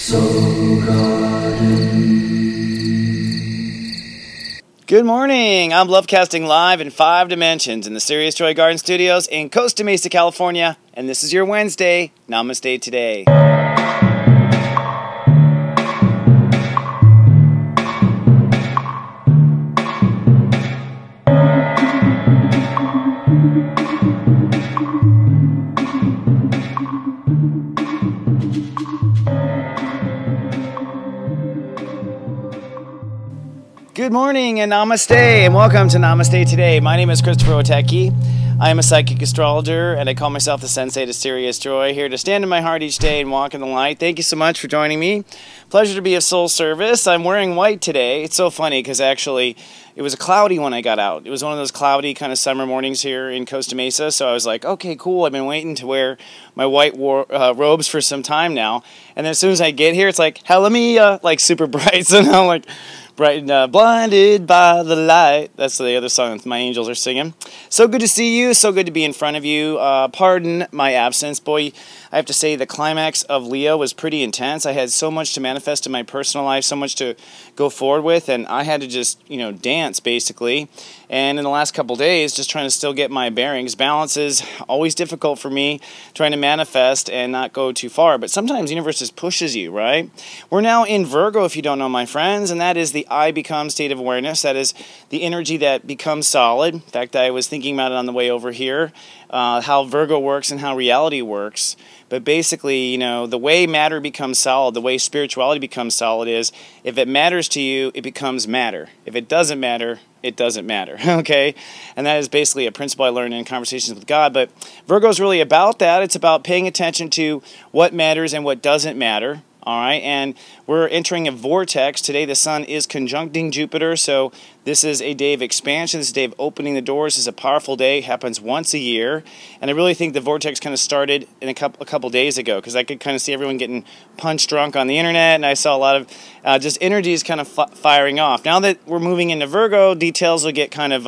Good morning. I'm Lovecasting live in 5 dimensions in the Serious Joy Garden Studios in Costa Mesa, California, and this is your Wednesday Namaste Today. Good morning and Namaste and welcome to Namaste Today. My name is Witecki. I am a psychic astrologer and I call myself the Sensei to Serious Joy, here to stand in my heart each day and walk in the light. Thank you so much for joining me. Pleasure to be of soul service. I'm wearing white today. It's so funny because actually it was a cloudy when I got out. It was one of those cloudy kind of summer mornings here in Costa Mesa, so I was like, okay, cool. I've been waiting to wear my white robes for some time now, and then as soon as I get here, it's like, hallelujah, like super bright, so now I'm like, bright and blinded by the light. That's the other song that my angels are singing. So good to see you. So good to be in front of you. Pardon my absence. Boy, I have to say the climax of Leo was pretty intense. I had so much to manifest in my personal life, so much to go forward with, and I had to just, dance basically. And in the last couple days, just trying to still get my bearings. Balance is always difficult for me, trying to manifest and not go too far. But sometimes the universe just pushes you, right? We're now in Virgo, if you don't know, my friends, and that is the I become state of awareness. That is the energy that becomes solid. In fact, I was thinking about it on the way over here, how Virgo works and how reality works. But basically, the way matter becomes solid, the way spirituality becomes solid is, if it matters to you, it becomes matter. If it doesn't matter, it doesn't matter, okay? And that is basically a principle I learned in conversations with God. But Virgo is really about that. It's about paying attention to what matters and what doesn't matter. All right, and we're entering a vortex. Today the sun is conjuncting Jupiter, so this is a day of expansion. This is a day of opening the doors. This is a powerful day. It happens once a year, and I really think the vortex kind of started in a couple days ago, because I could kind of see everyone getting punch drunk on the internet, and I saw a lot of just energies kind of firing off. Now that we're moving into Virgo, details will get kind of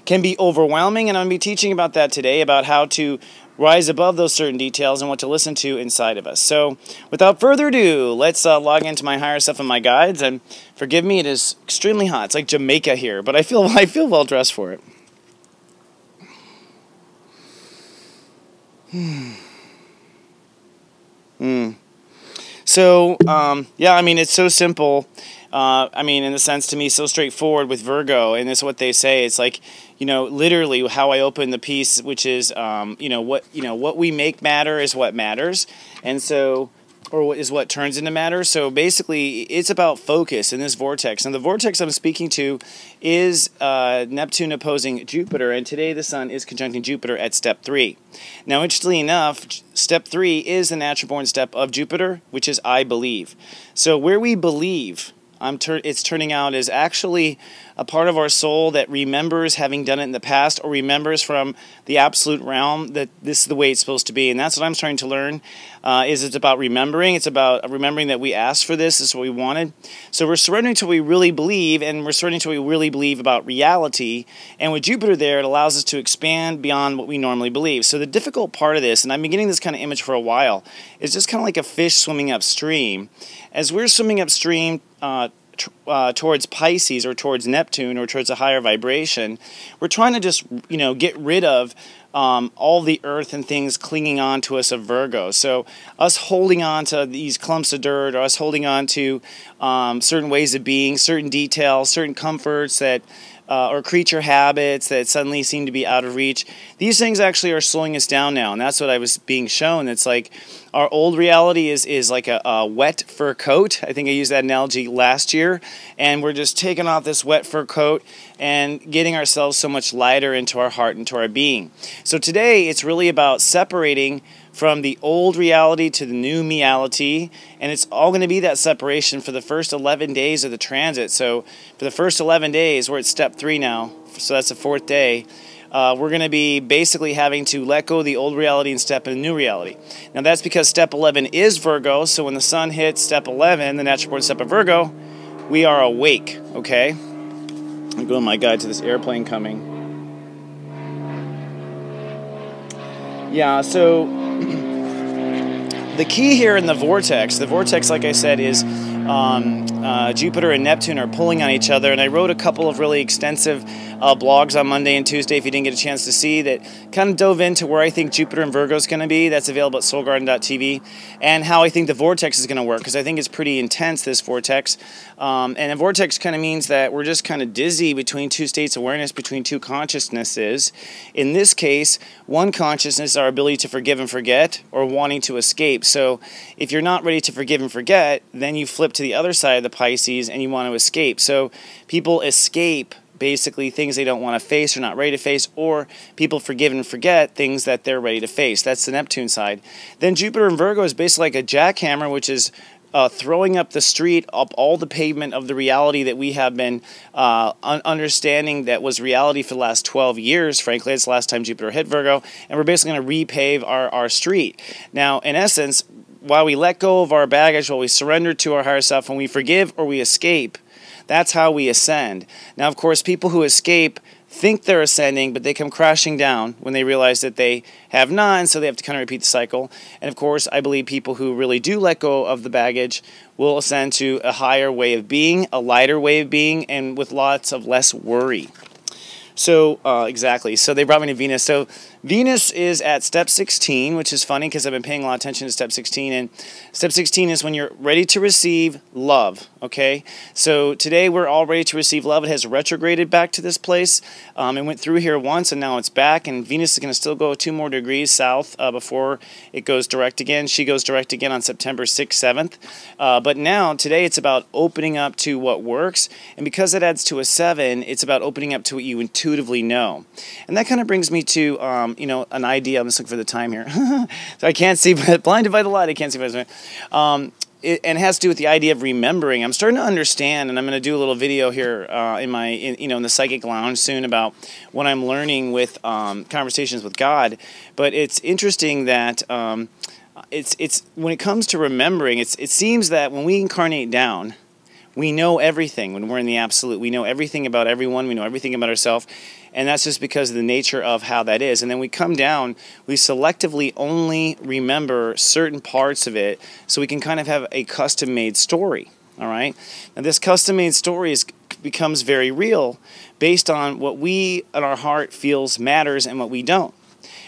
can be overwhelming, and I'm going to be teaching about that today, about how to rise above those certain details and what to listen to inside of us. So, without further ado, let's log into my higher self and my guides. And forgive me, it is extremely hot. It's like Jamaica here, but I feel well dressed for it. So, yeah, I mean, it's so simple. In the sense, to me, so straightforward with Virgo, and it's what they say. It's like, literally how I open the piece, which is, what we make matter is what matters, and so, or is what turns into matter. So basically, it's about focus in this vortex. And the vortex I'm speaking to is Neptune opposing Jupiter, and today the sun is conjuncting Jupiter at step 3. Now, interestingly enough, step 3 is the natural-born step of Jupiter, which is I believe. So where we believe, it's turning out is actually a part of our soul that remembers having done it in the past, or remembers from the absolute realm that this is the way it's supposed to be. And that's what I'm trying to learn, is it's about remembering. It's about remembering that we asked for this. This is what we wanted. So we're surrendering to what we really believe, and we're surrendering to what we really believe about reality. And with Jupiter there, it allows us to expand beyond what we normally believe. So the difficult part of this, and I've been getting this kind of image for a while, is just kind of like a fish swimming upstream. As we're swimming upstream towards Pisces, or towards Neptune, or towards a higher vibration, we're trying to just, get rid of all the earth and things clinging on to us of Virgo. So us holding on to these clumps of dirt, or us holding on to certain ways of being, certain details, certain comforts that or creature habits that suddenly seem to be out of reach. These things actually are slowing us down now, and that's what I was being shown. It's like our old reality is like a wet fur coat. I think I used that analogy last year, and we're just taking off this wet fur coat and getting ourselves so much lighter into our heart, into our being. So today it's really about separating from the old reality to the new reality, and it's all going to be that separation for the first 11 days of the transit. So for the first 11 days, we're at step 3 now, so that's the 4th day, we're going to be basically having to let go of the old reality and step in a new reality. Now that's because step 11 is Virgo, so when the sun hits step 11, the natural born step of Virgo, we are awake, okay? I'm going my guide to this airplane coming. Yeah, so the key here in the vortex, like I said, is Jupiter and Neptune are pulling on each other, and I wrote a couple of really extensive blogs on Monday and Tuesday, if you didn't get a chance to see, that kind of dove into where I think Jupiter and Virgo is going to be. That's available at soulgarden.tv, and how I think the vortex is going to work, because I think it's pretty intense, this vortex. And a vortex kind of means that we're just kind of dizzy between two states of awareness, between two consciousnesses. In this case, one consciousness is our ability to forgive and forget, or wanting to escape. So if you're not ready to forgive and forget, then you flip to the other side of the Pisces and you want to escape. So people escape basically things they don't want to face or not ready to face, or people forgive and forget things that they're ready to face. That's the Neptune side. Then Jupiter and Virgo is basically like a jackhammer, which is throwing up the street, up all the pavement of the reality that we have been understanding that was reality for the last 12 years. Frankly, it's the last time Jupiter hit Virgo, and we're basically going to repave our street. Now, in essence, while we let go of our baggage, while we surrender to our higher self, when we forgive or we escape, that's how we ascend. Now, of course, people who escape think they're ascending, but they come crashing down when they realize that they have none, so they have to kind of repeat the cycle. And of course, I believe people who really do let go of the baggage will ascend to a higher way of being, a lighter way of being, and with lots of less worry. So, exactly. So they brought me to Venus. So Venus is at step 16, which is funny because I've been paying a lot of attention to step 16. And step 16 is when you're ready to receive love, okay? So today we're all ready to receive love. It has retrograded back to this place. It went through here once, and now it's back. And Venus is going to still go 2 more degrees south before it goes direct again. She goes direct again on September 6th, 7th. But now, today, it's about opening up to what works. And because it adds to a 7, it's about opening up to what you intuitively know. And that kind of brings me to, an idea. I'm just looking for the time here. So I can't see, but blinded by the light, I can't see by the and it has to do with the idea of remembering. I'm starting to understand, and I'm going to do a little video here in the Psychic Lounge soon about what I'm learning with conversations with God. But it's interesting that it's when it comes to remembering, it seems that when we incarnate down, we know everything. When we're in the absolute, we know everything about everyone. We know everything about ourselves. And that's just because of the nature of how that is. And then we come down, we selectively only remember certain parts of it, so we can kind of have a custom-made story, all right? Now, this custom-made story becomes very real based on what we, in our heart, feels matters and what we don't.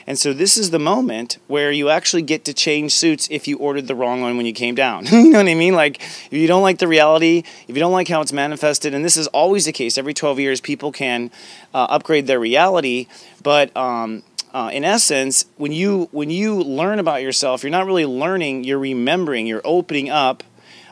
And so this is the moment where you actually get to change suits if you ordered the wrong one when you came down. You know what I mean? Like, if you don't like the reality, if you don't like how it's manifested, and this is always the case, every 12 years people can upgrade their reality, but in essence, when you learn about yourself, you're not really learning, you're remembering, you're opening up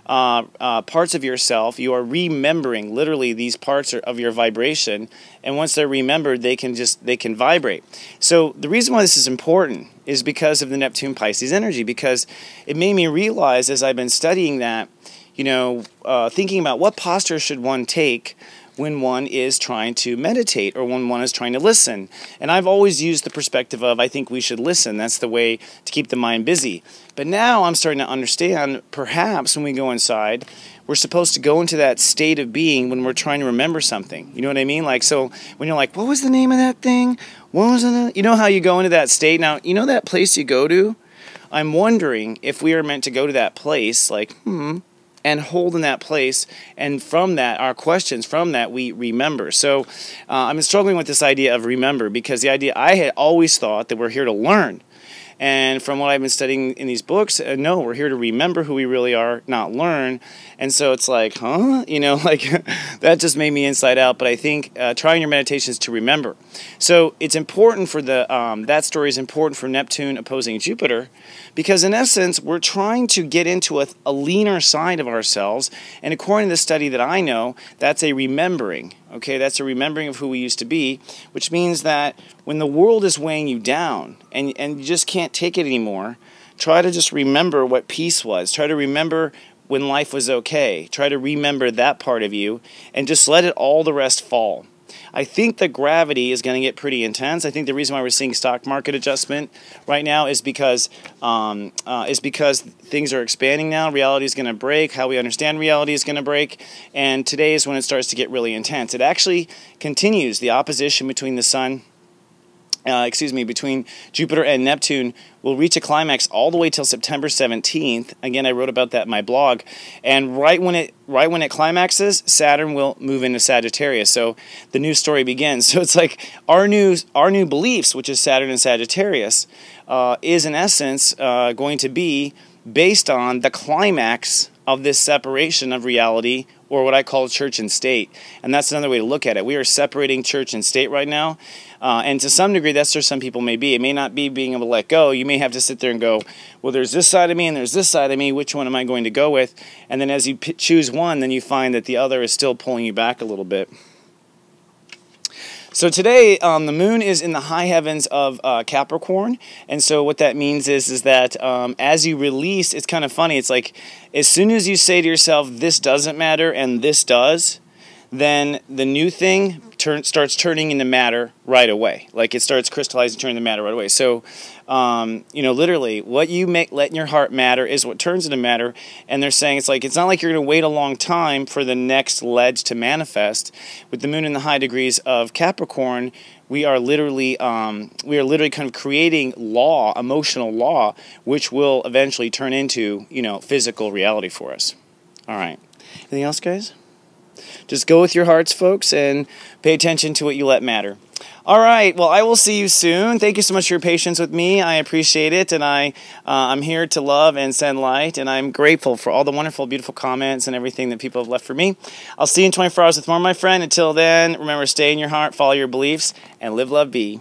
parts of yourself. You are remembering literally these parts of your vibration, and once they're remembered, they can vibrate. So the reason why this is important is because of the Neptune Pisces energy, because it made me realize as I've been studying that, thinking about what posture should one take when one is trying to meditate or when one is trying to listen. And I've always used the perspective of, I think we should listen. That's the way to keep the mind busy. But now I'm starting to understand, perhaps when we go inside, we're supposed to go into that state of being when we're trying to remember something. You know what I mean? Like, so when you're like, what was the name of that thing? What was it? You know how you go into that state? Now, you know that place you go to? I'm wondering if we are meant to go to that place, like, and hold in that place, and from that, our questions, from that, we remember. So I'm struggling with this idea of remember, because the idea, I had always thought that we're here to learn. And from what I've been studying in these books, no, we're here to remember who we really are, not learn. And so it's like, huh? That just made me inside out. But I think trying your meditations to remember. So it's important for that story is important for Neptune opposing Jupiter, because in essence, we're trying to get into a leaner side of ourselves. And according to the study that I know, that's a remembering. Okay, that's a remembering of who we used to be, which means that when the world is weighing you down and you just can't take it anymore, try to just remember what peace was. Try to remember when life was okay. Try to remember that part of you and just let all the rest fall. I think the gravity is going to get pretty intense. I think the reason why we're seeing stock market adjustment right now is because things are expanding now. Reality is going to break. How we understand reality is going to break. And today is when it starts to get really intense. It actually continues the opposition between the sun between Jupiter and Neptune will reach a climax all the way till September 17th. Again, I wrote about that in my blog. And right when it climaxes, Saturn will move into Sagittarius. So the new story begins. So it's like our new beliefs, which is Saturn and Sagittarius, is in essence going to be based on the climax of this separation of reality, or what I call church and state. And that's another way to look at it. We are separating church and state right now. And to some degree, that's where some people may be. It may not be being able to let go. You may have to sit there and go, well, there's this side of me and there's this side of me. Which one am I going to go with? And then as you choose one, then you find that the other is still pulling you back a little bit. So today, the moon is in the high heavens of Capricorn, and so what that means is that as you release, it's kind of funny, it's like as soon as you say to yourself, this doesn't matter and this does, then the new thing starts turning into matter right away. Like it starts crystallizing, turning into matter right away. So, literally, what you let in your heart matter is what turns into matter. And they're saying it's not like you're going to wait a long time for the next ledge to manifest. With the moon in the high degrees of Capricorn, we are literally kind of creating law, emotional law, which will eventually turn into physical reality for us. All right. Anything else, guys? Just go with your hearts, folks, and pay attention to what you let matter. All right, well, I will see you soon. Thank you so much for your patience with me. I appreciate it, and I'm here to love and send light, and I'm grateful for all the wonderful, beautiful comments and everything that people have left for me. I'll see you in 24 hours with more, my friend. Until then, remember, stay in your heart, follow your beliefs, and live, love, be.